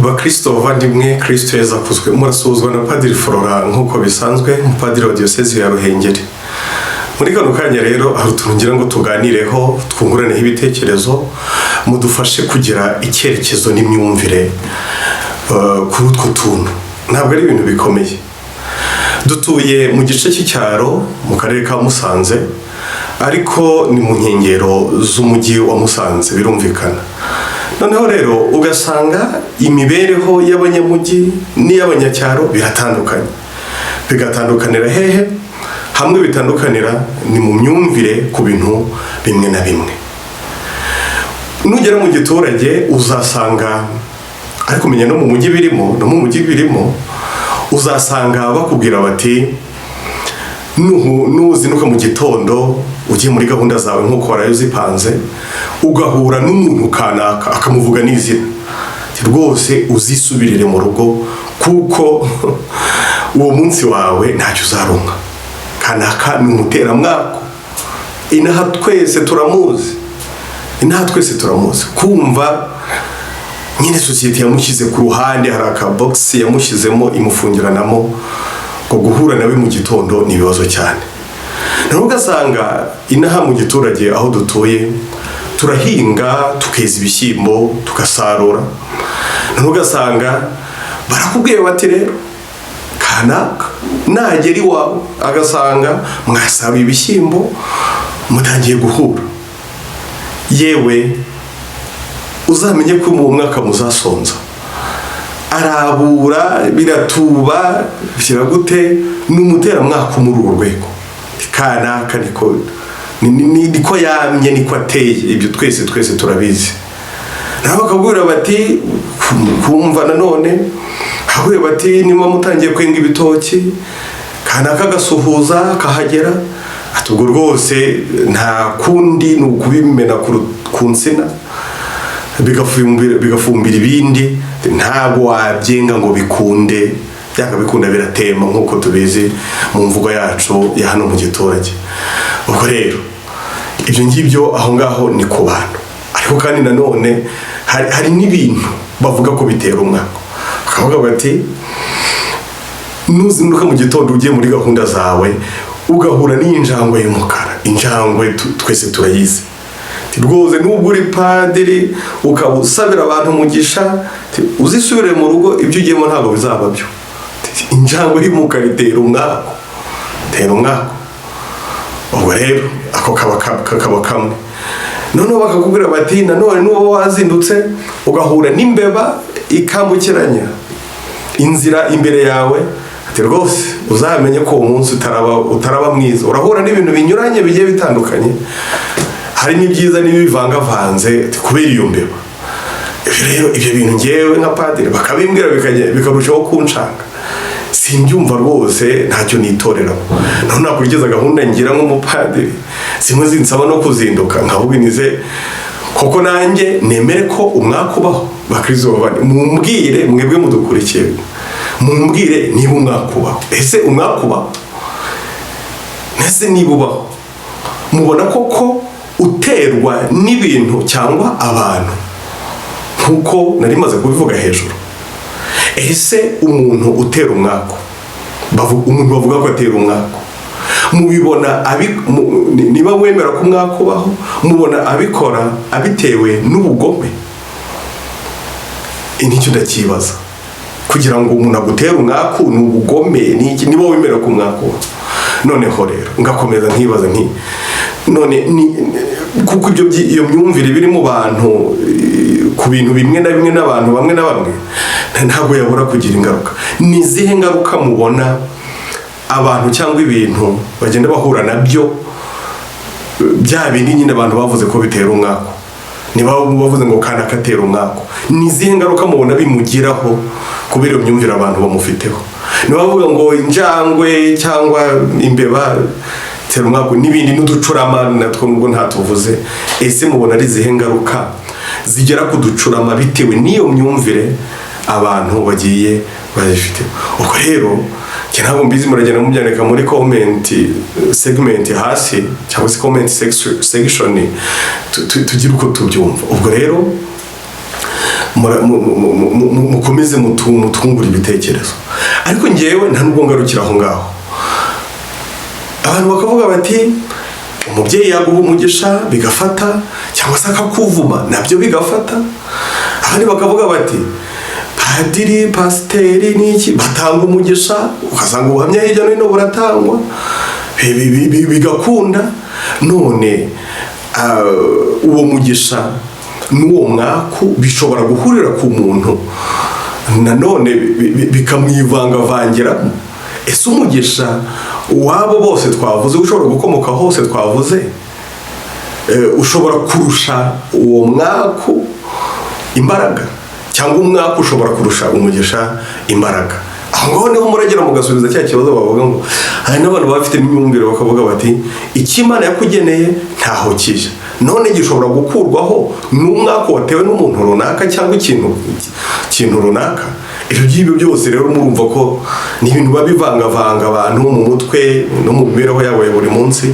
Bakristo bavandimwe, Kristo Yesu akuzwe. Murasuzwa na Padiri Flora nkuko bisanzwe, Padiri wa Diocese ya Ruhengeri. Muri kano kanya rero hari utuntu ngira ngo tuganireho, twunguraneho ibitekerezo, mudufashe kugira icyerekezo n'imyumvire kuri utwo tuntu. Ntabwo ari ibintu bikomeye. Dutuye mu gice cy'icyaro mu karere ka Musanze, ariko ni mu nkengero z'umujyi wa Musanze, birumvikana. Noneho rero ugasanga imibereho y'abanyamujyi n'iy'abanyacyaro biratandukanye. Bigatandukanira hehe? Hamwe bitandukanira ni mu myumvire ku bintu bimwe na bimwe. Nugera mu giturage uzasanga, ariko umenya no mu mujyi birimo, no mu mujyi birimo, uzasanga bakubwira bati nuzinuka mu gitondo ugiye muri gahunda zawe nk'uko warayo zipanze, ugahura n'umuntu kanaka akamuvuga n'izina, rwose uzisubirire mu rugo kuko uwo munsi wawe ntacyo uzaronka. Kanaka ni umuteramwako, inaha twese turamuzi. Kumva nyine sosiyete yamushyize ku ruhande, hari akabogisi yamushyizemo imufungiranamo, ngo guhura nawe mu gitondo ni ibibazo cyane. Naho ugasanga inaha mu giturage aho dutuye turahinga, tukeza ibishyimbo, tugasarura. Naho ugasanga barakubwiye bati rero kanaka nagera iwawe agasanga mwasaruye ibishyimbo mutangiye guhura, yewe uzamenye ko mu mwaka muzasonza. Arabura biratuba bishyira gute n'umuteramwaka muri urwo rwego. Kanaka niko yamye, niko ateye. Ibyo twese turabizi. Nabo bakabwira bati kumva nanone, habwe bati niba mutangiye kwenga ibitoki, kanaka gasuhuza kahagera, atubwo rwose nta kundi n'ukubimena ku nsina bigafumbira ibindi, ntabwo wabyenga ngo bikunde. Byanga bikunda biratema nk'uko tubizi mu mvugo yacu ya hano mu giturage. Ubwo rero ibyo ngibyo aho ngaho ni ku bantu, ariko kandi nanone hari n'ibintu bavuga ko bitera umwaka. Bakavuga bati nuzinduka mu gitondo ugiye muri gahunda zawe ugahura n'injangwe y'umukara. Injangwe twese turayizi, rwose nubwo uri padiri ukabusabira abantu umugisha, uzisubire mu rugo ibyo ugiyemo ntabwo bizaba byo. Injangwe y'umukara itera umwaka. Ubwo rero ako kaba kamwe. Noneho bakakubwira bati nanone n'uwo wazindutse ugahura n'imbeba ikambukiranya inzira imbere yawe, ati rwose uzamenye ko uwo munsi utaraba mwiza. Urahura n'ibintu binyuranye bigiye bitandukanye, hari n'ibyiza n'ibivangavanze kubera iyo mbeba. Rero ibyo bintu ngewe nka padiri bakabimbwira bikarushaho kunshanga, simbyumva rwose, ntacyo nitoreramo. Naho nakurikiza gahunda ngira nk'umupadiri, zimwe zinsaba no kuzinduka nkavuga nize koko nanjye nemere ko umwaka ubaho. Bakristo bavandimwe, mumbwire mwebwe mudukurikiye, mumbwire niba umwaka ubaho. Ese umwaka ubaho? Ese niba ubaho mubona koko uterwa n'ibintu cyangwa abantu nkuko nari maze kubivuga hejuru? Ese umuntu utera umwaka, umuntu bavuga ko atera umwaka, mubibona niba wemera ko umwaka ubaho, mubona abikora abitewe n'ubugome? Nicyo ndakibaza. Kugira ngo umuntu agutere umwaka ni ubugome n'iki niba wemera ko umwaka ubaho? Noneho rero ngakomeza nkibaza nti none kuko iyo myumvire biri mu bantu ku bintu bimwe na bimwe n'abantu bamwe na bamwe ntabwo yabura kugira ingaruka. Ni izihe ngaruka mubona abantu cyangwa ibintu bagenda bahura nabyo, bya bindi nyine abantu bavuze ko bitera umwaka? Niba bavuze ngo kanaka atera umwaka, ni izihe ngaruka mubona bimugiraho kubera iyo myumvire abantu bamufiteho? Niba bavuga ngo injangwe cyangwa imbeba tera umwaka n'ibindi n'uducurama natwo nubwo ntatuvuze, ese mubona ari izihe ngaruka zigera ku ducurama bitewe n'iyo myumvire abantu bagiye bazifite? Ubwo rero ntabwo mbizi, muragenda mubyandika muri comment segment hasi cyangwa se comment section tugira uko tubyumva. Ubwo rero mukomeze mutungura ibitekerezo. Ariko ngewe nta nubwo ngarukira aho ngaho. Abantu bakavuga bati umubyeyi yaguha umugisha bigafata, cyangwa se akakuvuma nabyo bigafata. Abandi bakavuga bati padiri, pasiteri n'iki batanga umugisha, ukasanga ubuhamya hirya no hino buratangwa bigakunda. None uwo mugisha n'uwo mwaku bishobora guhurira ku muntu nanone bikamwivangavangiramo. Ese umugisha wabo bose twavuze ushobora gukomoka hose twavuze ushobora kurusha uwo mwaku imbaraga, cyangwa umwaku ushobora kurusha umugisha imbaraga? Aho ngaho niho muragera mugasubiza cya kibazo bavuga ngo hari n'abantu bafite imyumvire bakavuga bati icyo Imana yakugeneye ntaho kije, none gishobora gukurwaho n'umwaka watewe n'umuntu runaka cyangwa ikintu runaka. Ibyo ngibyo byose rero murumva ko ni ibintu babivangavanga abantu mu mutwe no mu mibereho yabo ya buri munsi,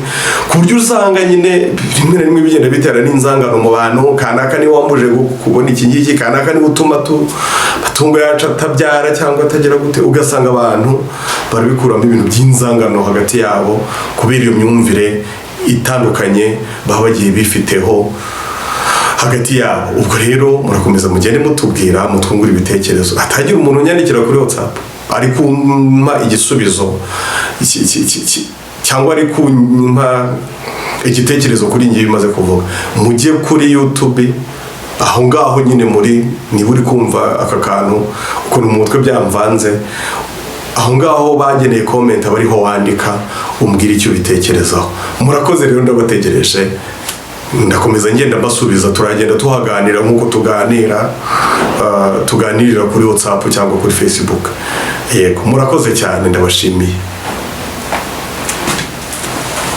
ku buryo usanga nyine rimwe na rimwe bigenda bitera n'inzangano mu bantu. Kanaka ni wambuje kubona iki ngiki, kanaka ni utuma matungo yacu atabyara cyangwa atagira gute. Ugasanga abantu barabikuramo ibintu by'inzangano hagati yabo kubera iyo myumvire itandukanye baba bagiye bifiteho hagati yabo. Ubwo rero murakomeza mugende mutubwira, mutwungura ibitekerezo. Hatagira umuntu unyandikira kuri WhatsApp ari kumpa igisubizo cyangwa ari kumpa igitekerezo kuri ngiye bimaze kuvuga. Mujye kuri YouTube, aho ngaho nyine niba uri kumva aka kantu ukuntu mu mutwe byamvanze, aho ngaho bageneye comment abariho wandika umbwira icyo bitekerezaho. Murakoze rero, ndabategereje, ndakomeza ngenda mbasubiza. Turagenda tuhaganira nk'uko tuganirira kuri WhatsApp cyangwa kuri Facebook. Yego, murakoze cyane, ndabashimiye.